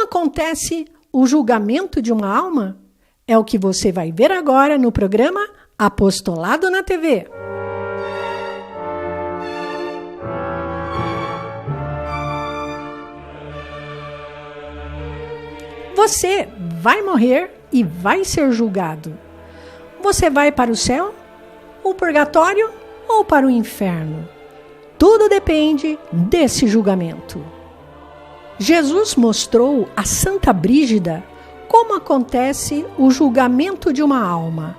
Como acontece o julgamento de uma alma? É o que você vai ver agora no programa Apostolado na TV. Você vai morrer e vai ser julgado. Você vai para o céu, o purgatório ou para o inferno? Tudo depende desse julgamento. Jesus mostrou a Santa Brígida como acontece o julgamento de uma alma.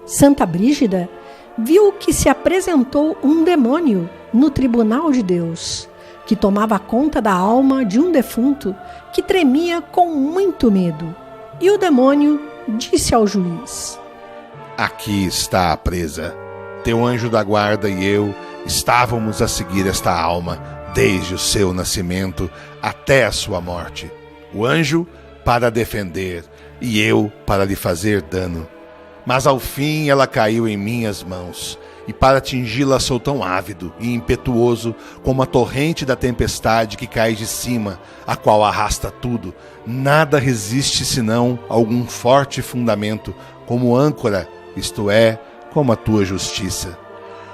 Santa Brígida viu que se apresentou um demônio no tribunal de Deus, que tomava conta da alma de um defunto que tremia com muito medo. E o demônio disse ao juiz: Aqui está a presa. Teu anjo da guarda e eu estávamos a seguir esta alma desde o seu nascimento até a sua morte. O anjo para defender e eu para lhe fazer dano. Mas ao fim ela caiu em minhas mãos, e para atingi-la sou tão ávido e impetuoso como a torrente da tempestade que cai de cima, a qual arrasta tudo. Nada resiste senão algum forte fundamento, como âncora, isto é, como a tua justiça.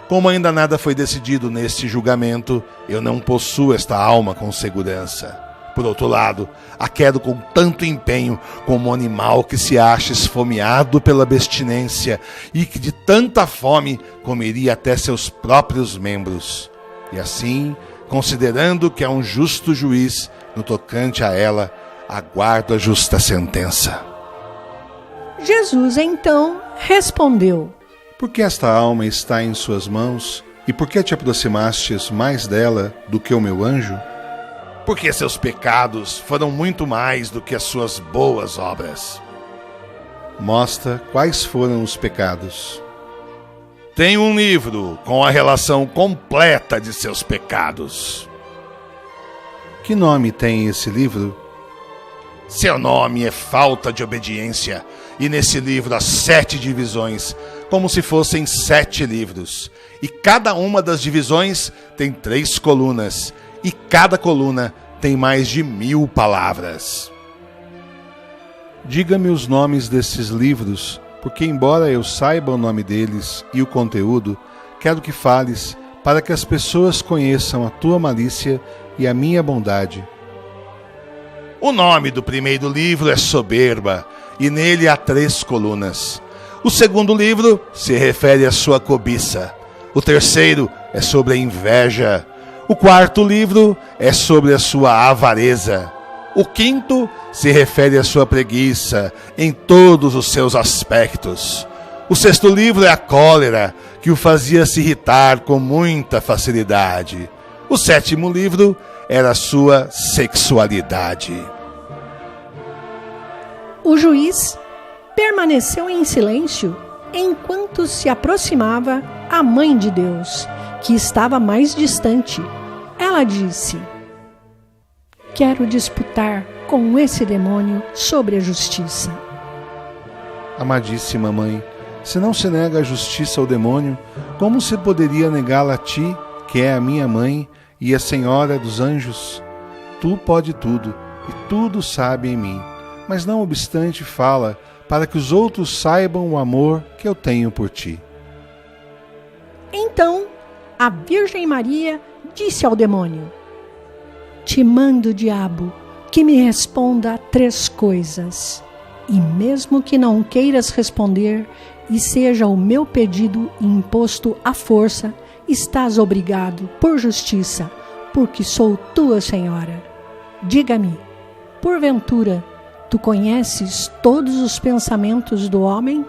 Como ainda nada foi decidido neste julgamento, eu não possuo esta alma com segurança. Por outro lado, a quero com tanto empenho como um animal que se acha esfomeado pela abstinência e que de tanta fome comeria até seus próprios membros. E assim, considerando que é um justo juiz no tocante a ela, aguardo a justa sentença. Jesus então respondeu: Por que esta alma está em suas mãos e por que te aproximastes mais dela do que o meu anjo? Porque seus pecados foram muito mais do que as suas boas obras. Mostra quais foram os pecados. Tenho um livro com a relação completa de seus pecados. Que nome tem esse livro? Seu nome é Falta de Obediência, e nesse livro há 7 divisões, como se fossem 7 livros. E cada uma das divisões tem 3 colunas, e cada coluna tem mais de 1000 palavras. Diga-me os nomes desses livros, porque embora eu saiba o nome deles e o conteúdo, quero que fales para que as pessoas conheçam a tua malícia e a minha bondade. O nome do primeiro livro é Soberba, e nele há 3 colunas. O segundo livro se refere à sua cobiça. O terceiro é sobre a inveja. O quarto livro é sobre a sua avareza. O quinto se refere à sua preguiça em todos os seus aspectos. O sexto livro é a cólera, que o fazia se irritar com muita facilidade. O sétimo livro era a sua sexualidade. O juiz permaneceu em silêncio enquanto se aproximava a Mãe de Deus, que estava mais distante. Ela disse: Quero disputar com esse demônio sobre a justiça. Amadíssima Mãe, se não se nega a justiça ao demônio, como se poderia negá-la a ti, que é a minha mãe e a Senhora dos anjos? Tu pode tudo, e tudo sabe em mim, mas não obstante fala, para que os outros saibam o amor que eu tenho por ti. Então, a Virgem Maria disse ao demônio: Te mando, diabo, que me responda a 3 coisas. E mesmo que não queiras responder e seja o meu pedido imposto à força, estás obrigado por justiça, porque sou tua senhora. Diga-me, porventura, tu conheces todos os pensamentos do homem?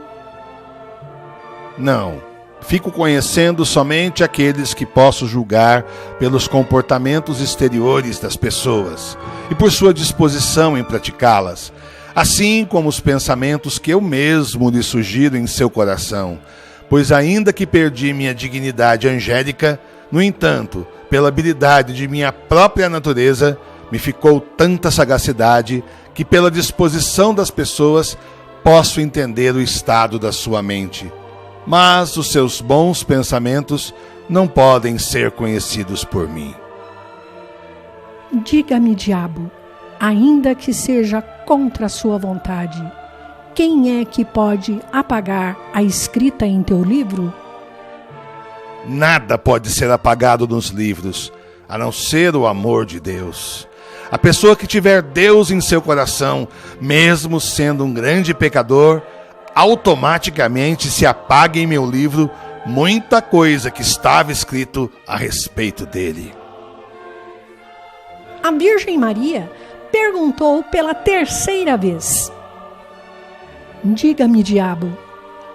Não. Fico conhecendo somente aqueles que posso julgar pelos comportamentos exteriores das pessoas e por sua disposição em praticá-las, assim como os pensamentos que eu mesmo lhe sugiro em seu coração, pois ainda que perdi minha dignidade angélica, no entanto, pela habilidade de minha própria natureza, me ficou tanta sagacidade que pela disposição das pessoas posso entender o estado da sua mente. Mas os seus bons pensamentos não podem ser conhecidos por mim. Diga-me, diabo, ainda que seja contra a sua vontade. Quem é que pode apagar a escrita em teu livro? Nada pode ser apagado nos livros, a não ser o amor de Deus. A pessoa que tiver Deus em seu coração, mesmo sendo um grande pecador, automaticamente se apaga em meu livro muita coisa que estava escrito a respeito dele. A Virgem Maria perguntou pela terceira vez: diga-me, diabo,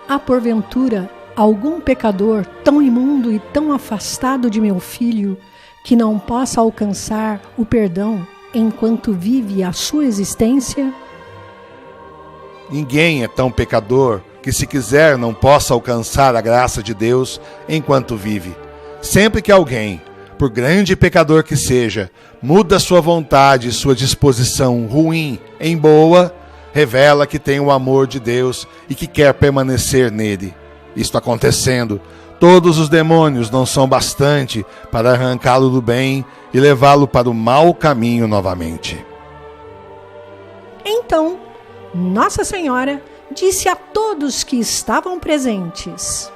há porventura algum pecador tão imundo e tão afastado de meu filho que não possa alcançar o perdão enquanto vive a sua existência? Ninguém é tão pecador que, se quiser, não possa alcançar a graça de Deus enquanto vive. Sempre que alguém, por grande pecador que seja, muda sua vontade e sua disposição ruim em boa, revela que tem o amor de Deus e que quer permanecer nele. Isto acontecendo, todos os demônios não são bastante para arrancá-lo do bem e levá-lo para o mau caminho novamente. Então, Nossa Senhora disse a todos que estavam presentes: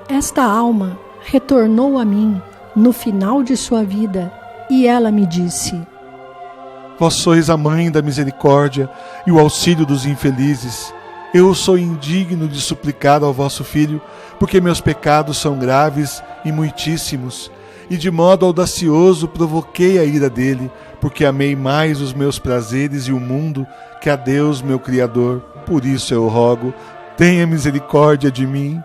esta alma retornou a mim no final de sua vida, e ela me disse: vós sois a mãe da misericórdia e o auxílio dos infelizes. Eu sou indigno de suplicar ao vosso filho, porque meus pecados são graves e muitíssimos, e de modo audacioso provoquei a ira dele, porque amei mais os meus prazeres e o mundo que a Deus, meu Criador. Por isso eu rogo, tenha misericórdia de mim.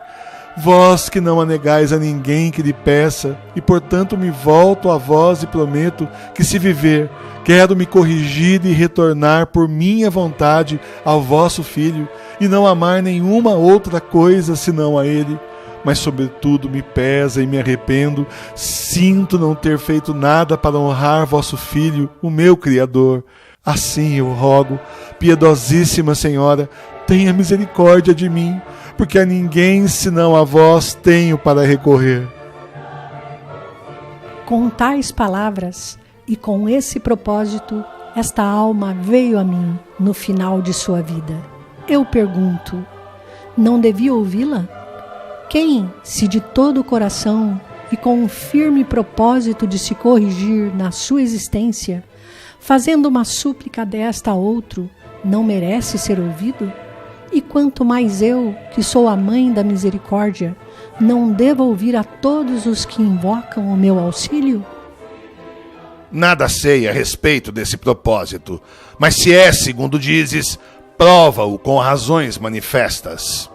Vós que não a negais a ninguém que lhe peça, e portanto me volto a vós e prometo que, se viver, quero me corrigir e retornar por minha vontade ao vosso Filho, e não amar nenhuma outra coisa senão a ele. Mas sobretudo me pesa e me arrependo, sinto não ter feito nada para honrar vosso Filho, o meu Criador. Assim eu rogo, piedosíssima Senhora, tenha misericórdia de mim, porque a ninguém senão a vós tenho para recorrer. Com tais palavras e com esse propósito, esta alma veio a mim no final de sua vida. Eu pergunto, não devia ouvi-la? Quem, se de todo o coração e com um firme propósito de se corrigir na sua existência, fazendo uma súplica desta a outro, não merece ser ouvido? E quanto mais eu, que sou a mãe da misericórdia, não devo ouvir a todos os que invocam o meu auxílio? Nada sei a respeito desse propósito, mas se é segundo dizes, prova-o com razões manifestas.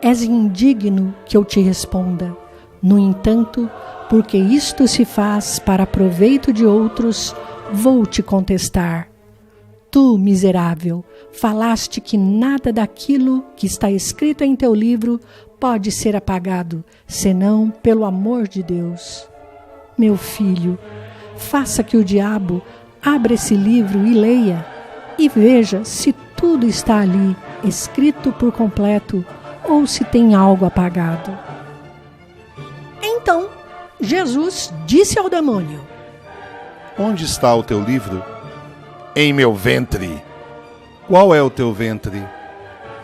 És indigno que eu te responda. No entanto, porque isto se faz para proveito de outros, vou te contestar. Tu, miserável, falaste que nada daquilo que está escrito em teu livro pode ser apagado, senão pelo amor de Deus. Meu filho, faça que o diabo abra esse livro e leia, e veja se tudo está ali, escrito por completo, ou se tem algo apagado. Então, Jesus disse ao demônio: onde está o teu livro? Em meu ventre. Qual é o teu ventre?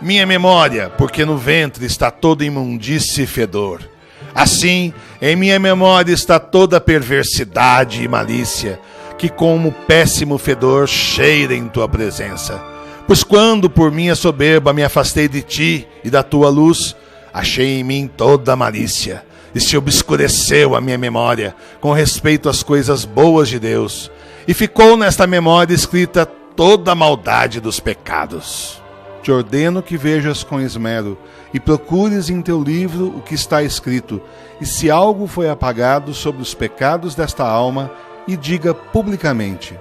Minha memória, porque no ventre está toda imundície e fedor. Assim, em minha memória está toda perversidade e malícia, que como péssimo fedor cheira em tua presença. Pois quando por minha soberba me afastei de ti e da tua luz, achei em mim toda a malícia, e se obscureceu a minha memória com respeito às coisas boas de Deus, e ficou nesta memória escrita toda a maldade dos pecados. Te ordeno que vejas com esmero e procures em teu livro o que está escrito, e se algo foi apagado sobre os pecados desta alma, e diga publicamente: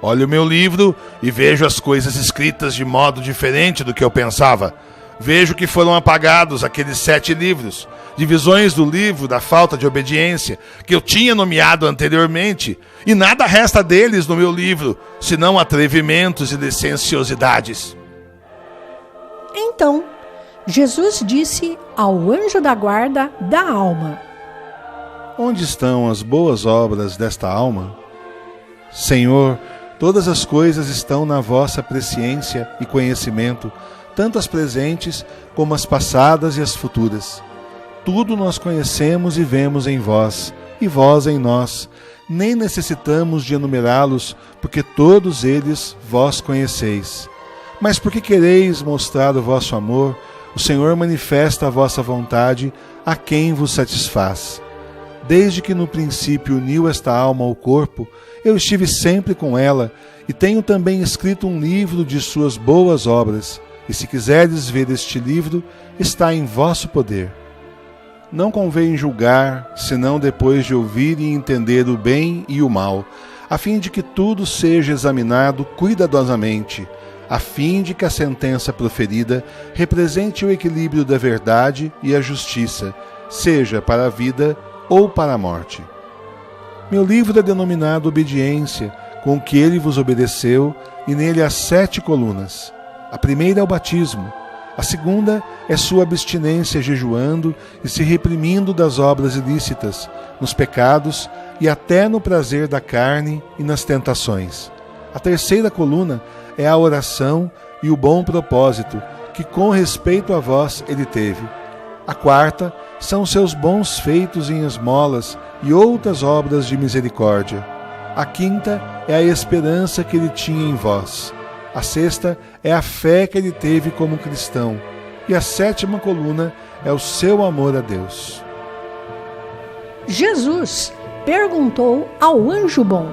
olho o meu livro e vejo as coisas escritas de modo diferente do que eu pensava. Vejo que foram apagados aqueles 7 livros, divisões do livro da falta de obediência, que eu tinha nomeado anteriormente, e nada resta deles no meu livro, senão atrevimentos e licenciosidades. Então, Jesus disse ao anjo da guarda da alma: onde estão as boas obras desta alma? Senhor, todas as coisas estão na vossa presciência e conhecimento, tanto as presentes como as passadas e as futuras. Tudo nós conhecemos e vemos em vós, e vós em nós. Nem necessitamos de enumerá-los, porque todos eles vós conheceis. Mas porque quereis mostrar o vosso amor, o Senhor manifesta a vossa vontade a quem vos satisfaz. Desde que no princípio uniu esta alma ao corpo, eu estive sempre com ela, e tenho também escrito um livro de suas boas obras, e se quiserdes ver este livro, está em vosso poder. Não convém julgar, senão depois de ouvir e entender o bem e o mal, a fim de que tudo seja examinado cuidadosamente, a fim de que a sentença proferida represente o equilíbrio da verdade e a justiça, seja para a vida ou para a morte. Meu livro é denominado Obediência, com que ele vos obedeceu, e nele há 7 colunas. A primeira é o batismo, a segunda é sua abstinência jejuando e se reprimindo das obras ilícitas, nos pecados e até no prazer da carne e nas tentações. A terceira coluna é a oração e o bom propósito, que com respeito a vós ele teve. A quarta são seus bons feitos em esmolas e outras obras de misericórdia. A quinta é a esperança que ele tinha em vós. A sexta é a fé que ele teve como cristão. E a 7ª coluna é o seu amor a Deus. Jesus perguntou ao anjo bom: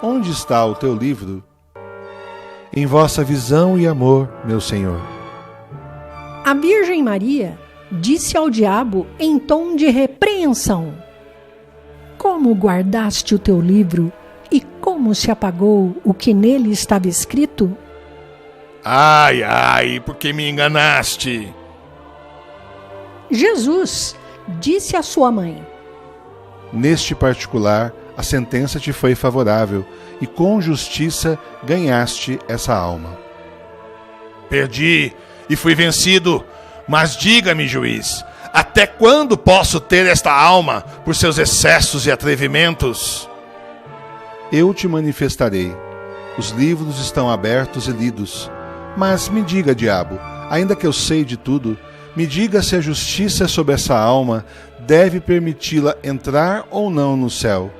Onde está o teu livro? Em vossa visão e amor, meu Senhor. A Virgem Maria disse ao diabo em tom de repreensão: Como guardaste o teu livro e como se apagou o que nele estava escrito? Ai, ai, por que me enganaste? Jesus disse à sua mãe: Neste particular, a sentença te foi favorável, e com justiça ganhaste essa alma. Perdi e fui vencido, mas diga-me, juiz, até quando posso ter esta alma por seus excessos e atrevimentos? Eu te manifestarei. Os livros estão abertos e lidos. Mas me diga, diabo, ainda que eu sei de tudo, me diga se a justiça sobre essa alma deve permiti-la entrar ou não no céu.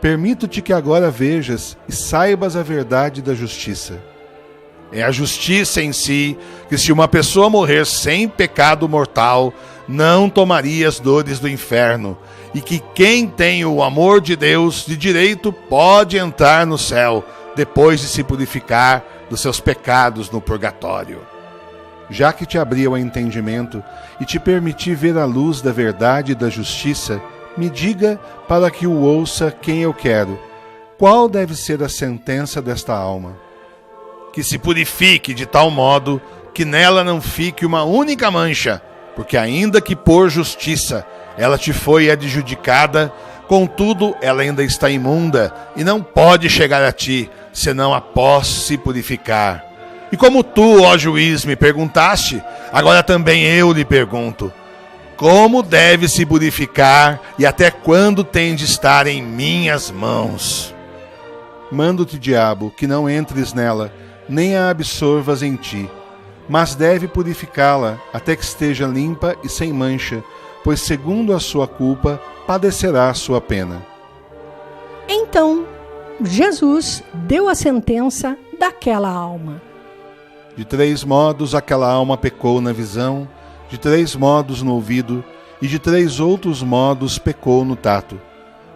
Permito-te que agora vejas e saibas a verdade da justiça. É a justiça em si que, se uma pessoa morrer sem pecado mortal, não tomaria as dores do inferno, e que quem tem o amor de Deus de direito pode entrar no céu, depois de se purificar dos seus pecados no purgatório. Já que te abri o entendimento e te permiti ver a luz da verdade e da justiça, me diga, para que o ouça quem eu quero, qual deve ser a sentença desta alma? Que se purifique de tal modo que nela não fique uma única mancha, porque ainda que por justiça ela te foi adjudicada, contudo ela ainda está imunda e não pode chegar a ti, senão após se purificar. E como tu, ó juiz, me perguntaste, agora também eu lhe pergunto: como deve se purificar e até quando tem de estar em minhas mãos? Mando-te, diabo, que não entres nela, nem a absorvas em ti, mas deve purificá-la até que esteja limpa e sem mancha, pois segundo a sua culpa padecerá a sua pena. Então, Jesus deu a sentença daquela alma. De 3 modos aquela alma pecou na visão, de 3 modos no ouvido, e de 3 outros modos pecou no tato.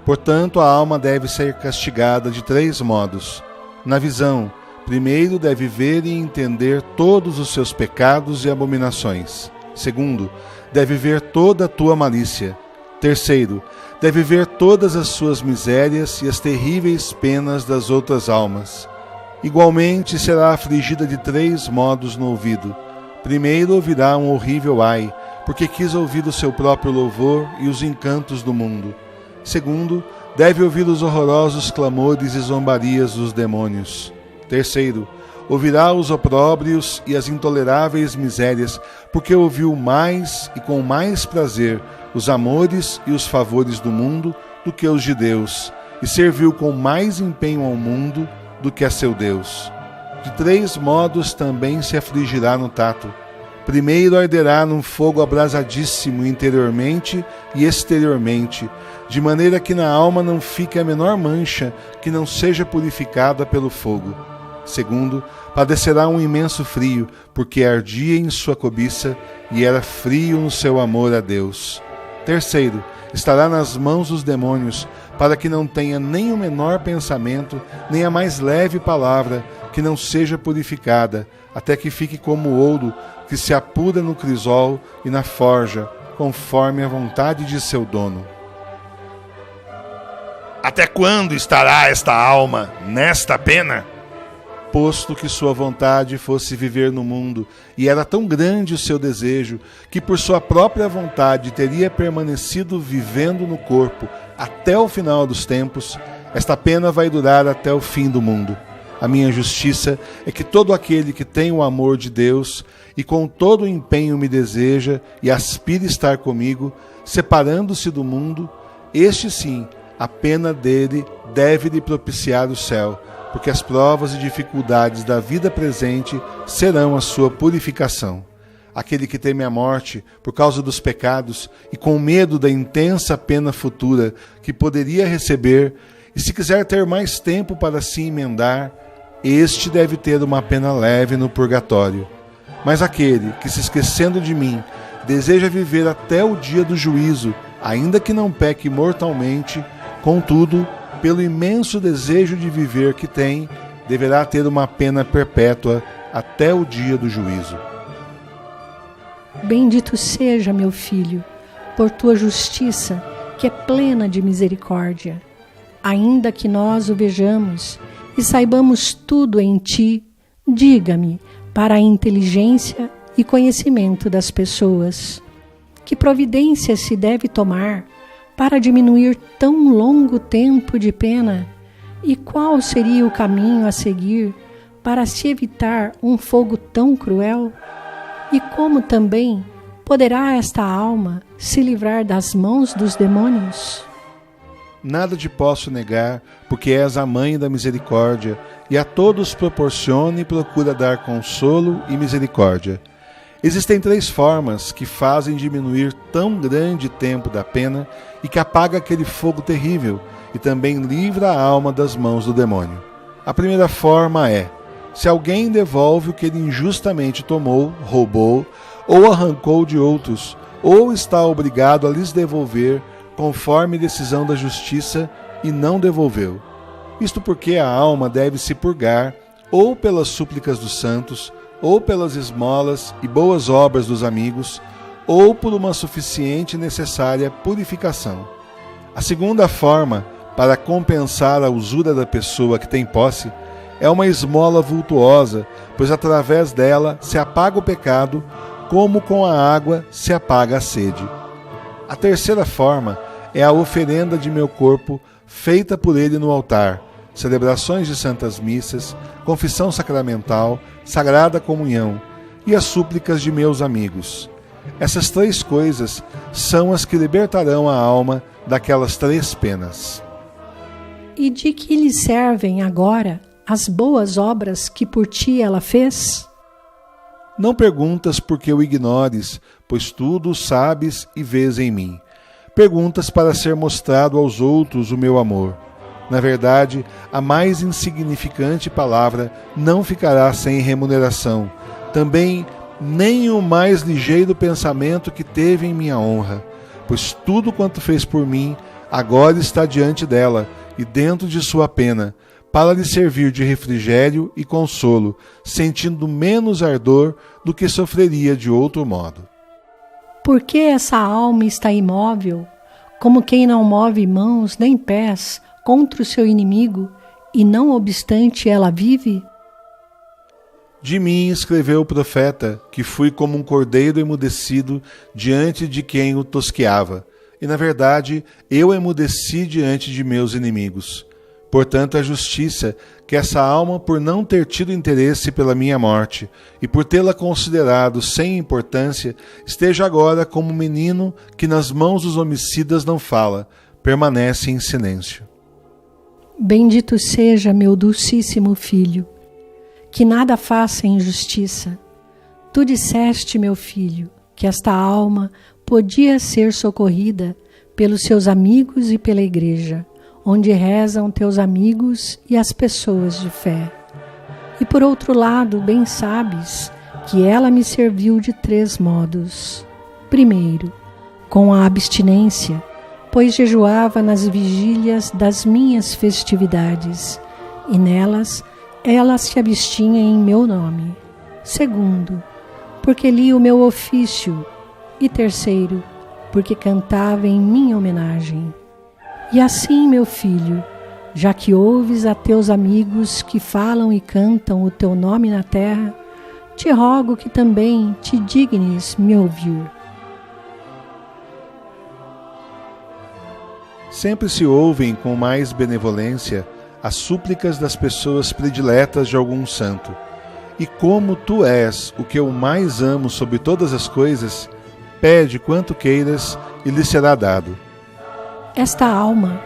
Portanto, a alma deve ser castigada de 3 modos. Na visão, primeiro deve ver e entender todos os seus pecados e abominações. Segundo, deve ver toda a tua malícia. Terceiro, deve ver todas as suas misérias e as terríveis penas das outras almas. Igualmente será afligida de 3 modos no ouvido. Primeiro ouvirá um horrível ai, porque quis ouvir o seu próprio louvor e os encantos do mundo. Segundo, deve ouvir os horrorosos clamores e zombarias dos demônios. Terceiro, ouvirá os opróbrios e as intoleráveis misérias, porque ouviu mais e com mais prazer os amores e os favores do mundo do que os de Deus, e serviu com mais empenho ao mundo do que a seu Deus. De 3 modos também se afligirá no tato. Primeiro arderá num fogo abrasadíssimo interiormente e exteriormente, de maneira que na alma não fique a menor mancha que não seja purificada pelo fogo. Segundo, padecerá um imenso frio, porque ardia em sua cobiça e era frio no seu amor a Deus. Terceiro, estará nas mãos dos demônios, para que não tenha nem o menor pensamento, nem a mais leve palavra que não seja purificada, até que fique como o ouro que se apura no crisol e na forja, conforme a vontade de seu dono. Até quando estará esta alma nesta pena? Posto que sua vontade fosse viver no mundo, e era tão grande o seu desejo, que por sua própria vontade teria permanecido vivendo no corpo até o final dos tempos, esta pena vai durar até o fim do mundo. A minha justiça é que todo aquele que tem o amor de Deus e com todo o empenho me deseja e aspira estar comigo, separando-se do mundo, este sim, a pena dele deve lhe propiciar o céu, porque as provas e dificuldades da vida presente serão a sua purificação. Aquele que teme a morte por causa dos pecados e com medo da intensa pena futura que poderia receber, e se quiser ter mais tempo para se emendar, este deve ter uma pena leve no purgatório. Mas aquele que, se esquecendo de mim, deseja viver até o dia do juízo, ainda que não peque mortalmente, contudo, pelo imenso desejo de viver que tem, deverá ter uma pena perpétua até o dia do juízo. Bendito seja, meu filho, por tua justiça, que é plena de misericórdia. Ainda que nós o vejamos e saibamos tudo em ti, diga-me, para a inteligência e conhecimento das pessoas, que providência se deve tomar para diminuir tão longo tempo de pena, e qual seria o caminho a seguir para se evitar um fogo tão cruel? E como também poderá esta alma se livrar das mãos dos demônios? Nada te posso negar, porque és a mãe da misericórdia, e a todos proporciona e procura dar consolo e misericórdia. Existem 3 formas que fazem diminuir tão grande tempo da pena e que apaga aquele fogo terrível e também livra a alma das mãos do demônio. A primeira forma é: se alguém devolve o que ele injustamente tomou, roubou ou arrancou de outros, ou está obrigado a lhes devolver conforme decisão da justiça e não devolveu. Isto porque a alma deve se purgar ou pelas súplicas dos santos, ou pelas esmolas e boas obras dos amigos, ou por uma suficiente e necessária purificação. A segunda forma, para compensar a usura da pessoa que tem posse, é uma esmola vultuosa, pois através dela se apaga o pecado, como com a água se apaga a sede. A terceira forma é a oferenda de meu corpo, feita por ele no altar, celebrações de santas missas, confissão sacramental, sagrada comunhão e as súplicas de meus amigos. Essas 3 coisas são as que libertarão a alma daquelas 3 penas. E de que lhe servem agora as boas obras que por ti ela fez? Não perguntas porque o ignores, pois tudo sabes e vês em mim. Perguntas para ser mostrado aos outros o meu amor. Na verdade, a mais insignificante palavra não ficará sem remuneração. Também nem o mais ligeiro pensamento que teve em minha honra, pois tudo quanto fez por mim agora está diante dela e dentro de sua pena, para lhe servir de refrigério e consolo, sentindo menos ardor do que sofreria de outro modo. Por que essa alma está imóvel, como quem não move mãos nem pés contra o seu inimigo, e não obstante ela vive? De mim escreveu o profeta, que fui como um cordeiro emudecido diante de quem o tosqueava, e na verdade eu emudeci diante de meus inimigos. Portanto, a justiça que essa alma, por não ter tido interesse pela minha morte e por tê-la considerado sem importância, esteja agora como um menino que nas mãos dos homicidas não fala, permanece em silêncio. Bendito seja meu dulcíssimo filho, que nada faça injustiça. Tu disseste, meu filho, que esta alma podia ser socorrida pelos seus amigos e pela igreja, onde rezam teus amigos e as pessoas de fé. E por outro lado, bem sabes que ela me serviu de 3 modos. Primeiro, com a abstinência, pois jejuava nas vigílias das minhas festividades, e nelas ela se abstinha em meu nome. Segundo, porque li o meu ofício. E terceiro, porque cantava em minha homenagem. E assim, meu filho, já que ouves a teus amigos que falam e cantam o teu nome na terra, te rogo que também te dignes me ouvir. Sempre se ouvem com mais benevolência as súplicas das pessoas prediletas de algum santo. E como tu és o que eu mais amo sobre todas as coisas, pede quanto queiras e lhe será dado. Esta alma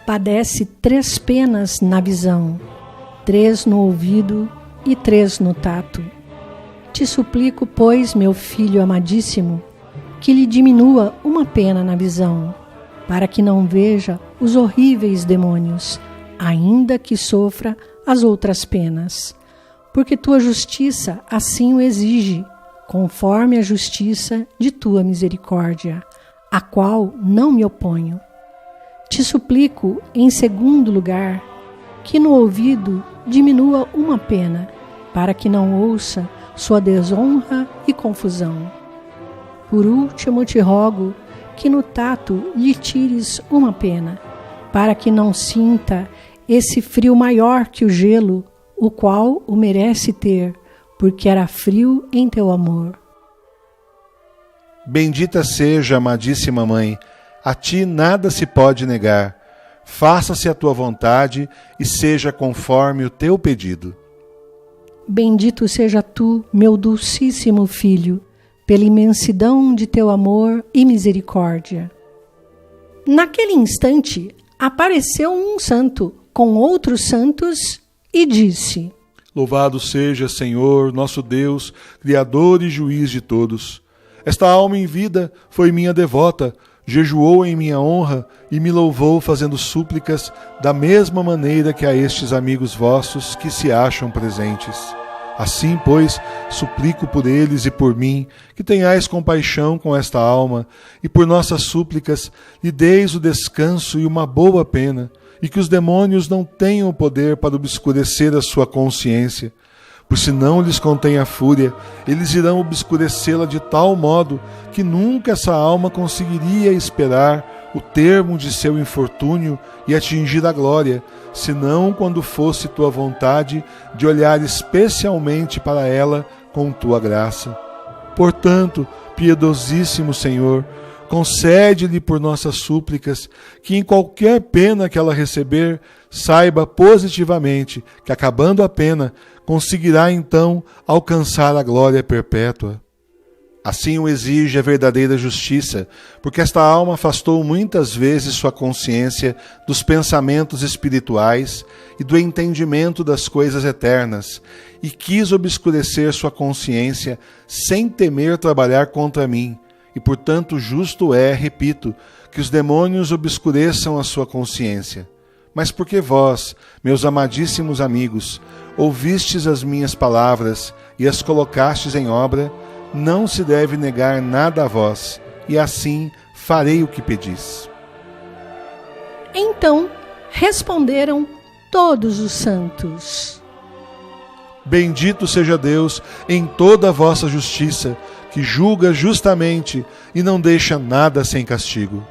padece 3 penas na visão, 3 no ouvido e 3 no tato. Te suplico, pois, meu filho amadíssimo, que lhe diminua uma pena na visão, para que não veja os horríveis demônios, ainda que sofra as outras penas. Porque tua justiça assim o exige, conforme a justiça de tua misericórdia, a qual não me oponho. Te suplico, em segundo lugar, que no ouvido diminua uma pena, para que não ouça sua desonra e confusão. Por último, te rogo que no tato lhe tires uma pena, para que não sinta esse frio maior que o gelo, o qual o merece ter, porque era frio em teu amor. Bendita seja, amadíssima Mãe, a ti nada se pode negar. Faça-se a tua vontade e seja conforme o teu pedido. Bendito seja tu, meu dulcíssimo filho, pela imensidão de teu amor e misericórdia. Naquele instante, apareceu um santo com outros santos e disse: Louvado seja, Senhor, nosso Deus, Criador e Juiz de todos. Esta alma em vida foi minha devota, jejuou em minha honra e me louvou fazendo súplicas da mesma maneira que a estes amigos vossos que se acham presentes. Assim, pois, suplico por eles e por mim, que tenhais compaixão com esta alma, e por nossas súplicas lhe deis o descanso e uma boa pena, e que os demônios não tenham poder para obscurecer a sua consciência. Por se não lhes contém a fúria, eles irão obscurecê-la de tal modo que nunca essa alma conseguiria esperar o termo de seu infortúnio e atingir a glória, senão quando fosse tua vontade de olhar especialmente para ela com tua graça. Portanto, piedosíssimo Senhor, concede-lhe por nossas súplicas que em qualquer pena que ela receber, saiba positivamente que, acabando a pena, conseguirá então alcançar a glória perpétua. Assim o exige a verdadeira justiça, porque esta alma afastou muitas vezes sua consciência dos pensamentos espirituais e do entendimento das coisas eternas, e quis obscurecer sua consciência sem temer trabalhar contra mim, e portanto justo é, repito, que os demônios obscureçam a sua consciência. Mas porque vós, meus amadíssimos amigos, ouvistes as minhas palavras e as colocastes em obra, não se deve negar nada a vós, e assim farei o que pedis. Então responderam todos os santos: Bendito seja Deus em toda a vossa justiça, que julga justamente e não deixa nada sem castigo.